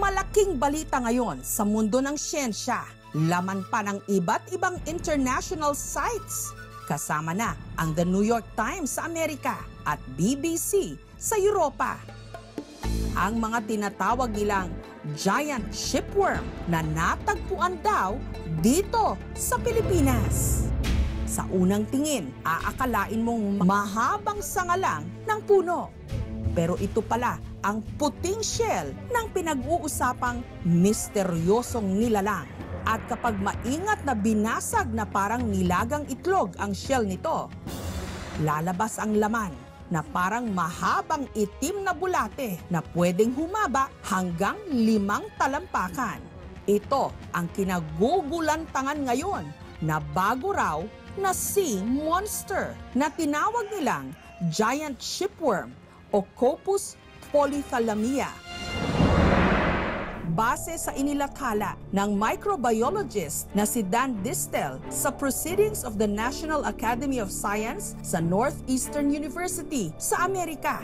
Malaking balita ngayon sa mundo ng siyensya. Laman pa ng iba't ibang international sites. Kasama na ang The New York Times sa Amerika at BBC sa Europa. Ang mga tinatawag nilang giant shipworm na natagpuan daw dito sa Pilipinas. Sa unang tingin, aakalain mong mahabang sanga lang ng puno. Pero ito pala ang puting shell ng pinag-uusapang misteryosong nilalang. At kapag maingat na binasag na parang nilagang itlog ang shell nito, lalabas ang laman na parang mahabang itim na bulate na pwedeng humaba hanggang 5 talampakan. Ito ang kinagugulantangan ngayon na bago raw na sea monster na tinawag nilang giant shipworm o Corpus polythalamia. Base sa inilathala ng microbiologist na si Dan Distel sa Proceedings of the National Academy of Science sa Northeastern University sa Amerika.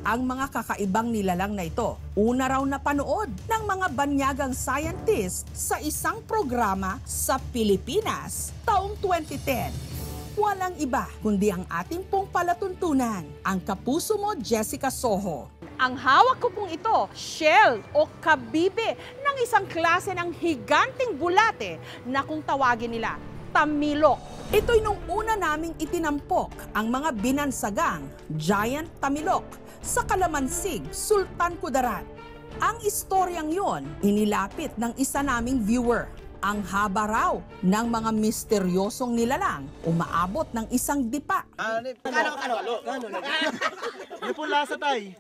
Ang mga kakaibang nilalang na ito, una raw napanood ng mga banyagang scientist sa isang programa sa Pilipinas taong 2010. Walang iba kundi ang ating pong palatuntunan, ang kapuso mo Jessica Soho. Ang hawak ko pong ito, shell o kabibe ng isang klase ng higanting bulate na kung tawagin nila, tamilok. Ito'y nung una naming itinampok ang mga binansagang giant tamilok sa Kalamansig, Sultan Kudarat. Ang istoryang yon, inilapit ng isa naming viewer. Ang haba raw ng mga misteryosong nilalang umaabot ng 1 dipa. Ano po lasa tay?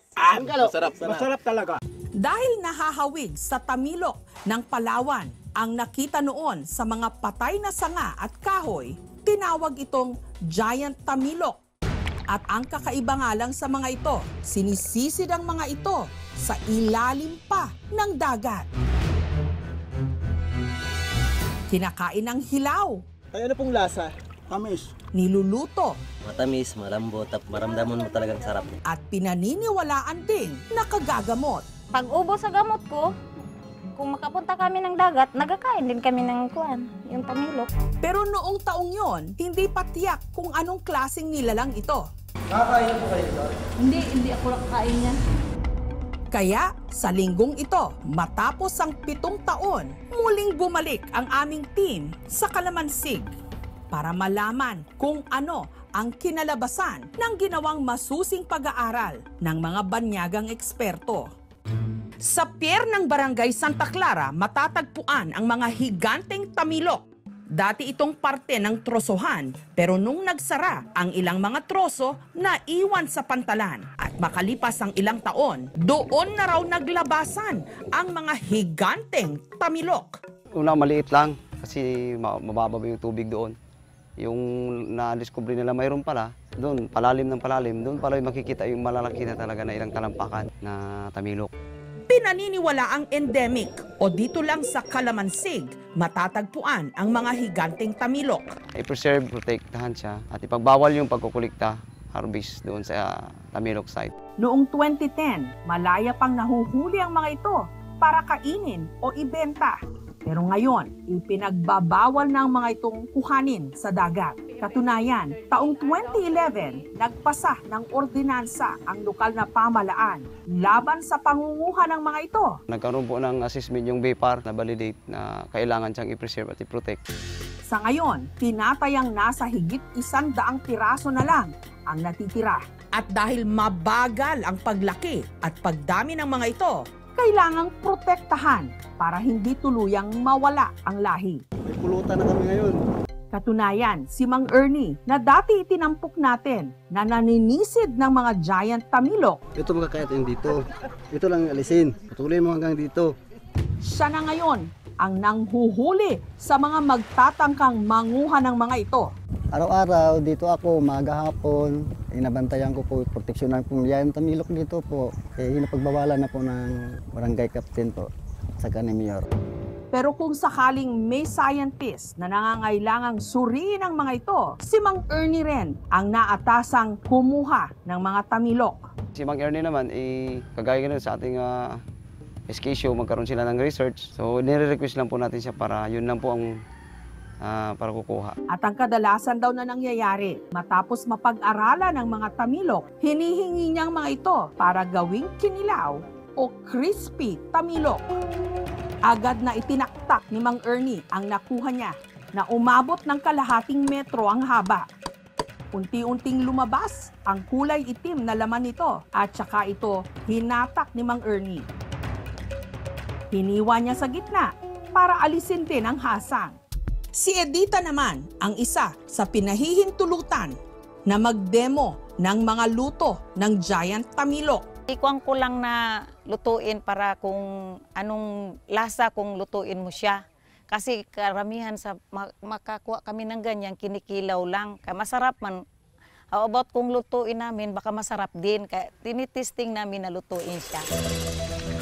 Masarap talaga. Dahil nahahawig sa tamilok ng Palawan ang nakita noon sa mga patay na sanga at kahoy, tinawag itong giant tamilok. At ang kakaiba nga lang sa mga ito, sinisisid ang mga ito sa ilalim pa ng dagat. Kinakain ng hilaw. Ay, ano pong lasa? Tamis. Niluluto. Matamis, malambot, at maramdaman mo talagang sarap. At pinaniniwalaan ding nakagagamot. Pag ubos sa gamot ko, kung makapunta kami ng dagat, nagkakain din kami ng yung tamilok. Pero noong taong yon, hindi pa tiyak kung anong klaseng nilalang ito. Nakakain po kayo doon? Hindi ako nakakain niya. Kaya sa linggong ito, matapos ang 7 taon, muling bumalik ang aming team sa Kalamansig para malaman kung ano ang kinalabasan ng ginawang masusing pag-aaral ng mga banyagang eksperto. Sa pier ng Barangay Santa Clara, matatagpuan ang mga higanteng tamilok. Dati itong parte ng trosohan, pero nung nagsara ang ilang mga troso, naiwan sa pantalan. At makalipas ang ilang taon, doon na raw naglabasan ang mga higanteng tamilok. Una maliit lang kasi mababa yung tubig doon. Yung na-discover nila mayroon pala, doon palalim ng palalim, doon pala makikita yung malalaki na talaga na ilang talampakan na tamilok. Pinaniniwala ang endemic o dito lang sa Kalamansig, matatagpuan ang mga higanteng tamilok. I-preserve, protektahan siya at ipagbawal yung pagkukulikta, harvest doon sa tamilok site. Noong 2010, malaya pang nahuhuli ang mga ito para kainin o ibenta. Pero ngayon, ipinagbabawal ng mga itong kuhanin sa dagat. Katunayan, taong 2011, nagpasa ng ordinansa ang lokal na pamahalaan laban sa pangunguha ng mga ito. Nagkaroon po ng assessment yung BAPAR na validate na kailangan siyang i-preserve at i-protect. Sa ngayon, tinatayang nasa higit 100 piraso na lang ang natitira. At dahil mabagal ang paglaki at pagdami ng mga ito, kailangang protektahan para hindi tuluyang mawala ang lahi. May pulutan na kami ngayon. Katunayan, si Mang Ernie na dati itinampok natin na naninisid ng mga giant tamilok. Ito magkakayatin dito. Ito lang alisin. Patuloy mo hanggang dito. Siya na ngayon ang nanghuhuli sa mga magtatangkang manguha ng mga ito. Araw-araw dito ako, maghapon, inabantayan ko po, proteksyonan po yan tamilok dito po. Hinapagbawalan na po ng barangay captain po, saka ni Mayor. Pero kung sakaling may scientist na nangangailangang suriin ang mga ito, si Mang Ernie rin ang naatasang kumuha ng mga tamilok. Si Mang Ernie naman, kagaya ganun sa ating SKSU, magkaroon sila ng research. So, nire-request lang po natin siya para yun lang po ang para kukuha. At ang kadalasan daw na nangyayari, matapos mapag-aralan ng mga Tamilok, hinihingi niyang mga ito para gawing kinilaw o crispy Tamilok. Agad na itinaktak ni Mang Ernie ang nakuha niya na umabot ng kalahating metro ang haba. Unti-unting lumabas ang kulay itim na laman nito at saka ito hinatak ni Mang Ernie. Hiniwa niya sa gitna para alisin din ang hasang. Si Edita naman ang isa sa pinahihintulutan na mag-demo ng mga luto ng Giant Tamilok. Ikuang ko lang na lutuin para kung anong lasa kung lutuin mo siya. Kasi karamihan sa makakuha kami ng ganyan, kinikilaw lang. Kaya masarap man. How about kung lutuin namin, baka masarap din. Kaya tinitesting namin na lutuin siya.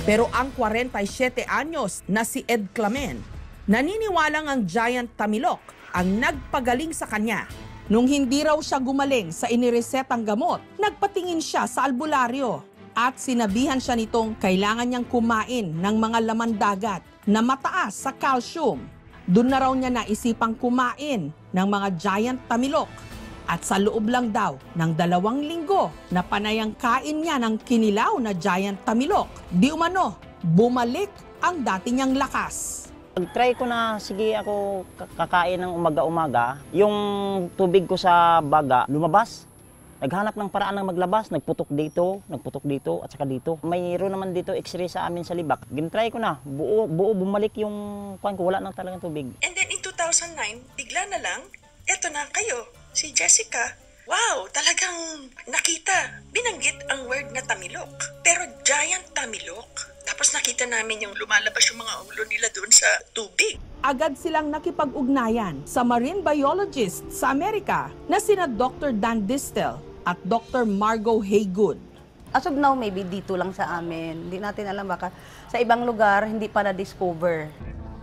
Pero ang 47 anyos na si Ed Clamen, naniniwalang ang Giant Tamilok ang nagpagaling sa kanya. Nung hindi raw siya gumaling sa iniresetang gamot, nagpatingin siya sa albularyo at sinabihan siya nitong kailangan niyang kumain ng mga laman dagat na mataas sa calcium. Doon na raw niya naisipang kumain ng mga Giant Tamilok. At sa loob lang daw ng 2 linggo na panayang kain niya ng kinilaw na Giant Tamilok, di umano, bumalik ang dati niyang lakas. Try ko na, sige ako kakain ng umaga-umaga. Yung tubig ko sa baga, lumabas. Naghanap ng paraan ng maglabas, nagputok dito, at saka dito. Mayroon naman dito x-ray sa amin sa libak. Gintry ko na, buo bumalik yung kuwan ko, wala nang talagang tubig. And then in 2009, bigla na lang, eto na kayo, si Jessica. Wow, talagang nakita, binanggit ang word na Tamilok. Pero Giant Tamilok. Tapos nakita namin yung lumalabas yung mga ulo nila doon sa tubig. Agad silang nakipag-ugnayan sa marine biologist sa Amerika na sina Dr. Dan Distel at Dr. Margot Haygood. As of now, maybe dito lang sa amin. Hindi natin alam, baka sa ibang lugar hindi pa na-discover.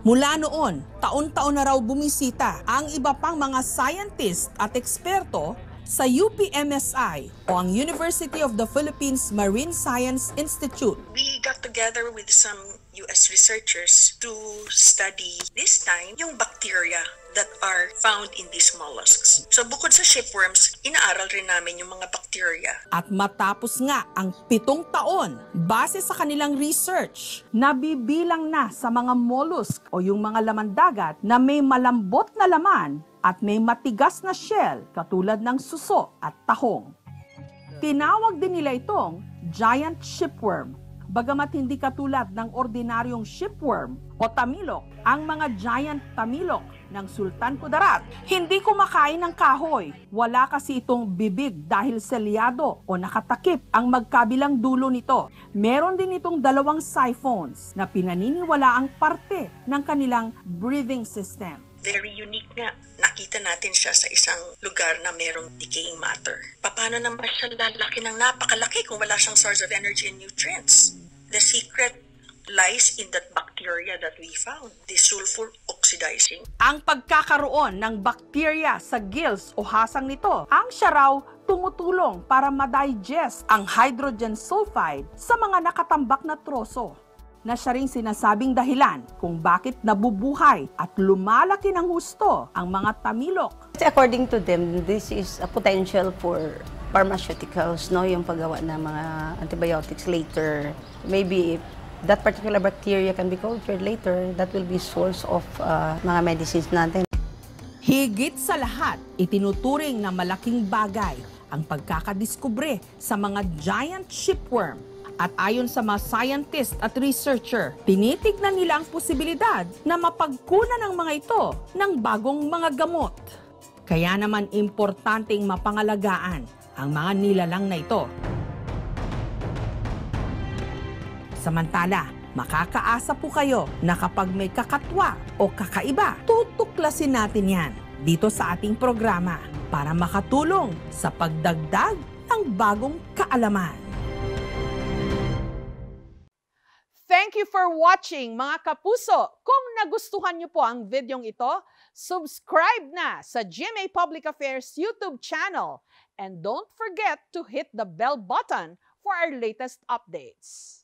Mula noon, taon-taon na raw bumisita ang iba pang mga scientist at eksperto sa UPMSI o ang University of the Philippines Marine Science Institute. We got together with some US researchers to study this time yung bacteria that are found in these mollusks. So bukod sa shipworms, inaaral rin namin yung mga bacteria. At matapos nga ang 7 taon, base sa kanilang research, nabibilang na sa mga mollusk o yung mga laman dagat na may malambot na laman at may matigas na shell katulad ng suso at tahong. Tinawag din nila itong giant shipworm. Bagamat hindi katulad ng ordinaryong shipworm o tamilok, ang mga giant tamilok ng Sultan Kudarat hindi kumakain ng kahoy. Wala kasi itong bibig dahil selyado o nakatakip ang magkabilang dulo nito. Meron din itong 2 siphons na pinaniniwala ang parte ng kanilang breathing system. Very unique nga. Nakita natin siya sa isang lugar na merong decaying matter. Paano naman siya lalaki ng napakalaki kung wala siyang source of energy and nutrients? The secret lies in that bacteria that we found, the sulfur oxidizing. Ang pagkakaroon ng bacteria sa gills o hasang nito, ang siya raw tumutulong para ma-digest ang hydrogen sulfide sa mga nakatambak na troso, na siya ring sinasabing dahilan kung bakit nabubuhay at lumalaki ng husto ang mga tamilok. According to them, this is a potential for pharmaceuticals, no? Yung paggawa ng mga antibiotics later. Maybe if that particular bacteria can be cultured later, that will be source of mga medicines natin. Higit sa lahat, itinuturing na malaking bagay ang pagkakadiskubre sa mga giant shipworm. At ayon sa mga scientist at researcher, tinitignan nila ang posibilidad na mapagkunan ng mga ito ng bagong mga gamot. Kaya naman importanteng mapangalagaan ang mga nilalang na ito. Samantala, makakaasa po kayo na kapag may kakatwa o kakaiba, tutuklasin natin yan dito sa ating programa para makatulong sa pagdagdag ng bagong kaalaman. Thank you for watching, mga kapuso. Kung nagustuhan niyo po ang videong ito, subscribe na sa GMA Public Affairs YouTube channel and don't forget to hit the bell button for our latest updates.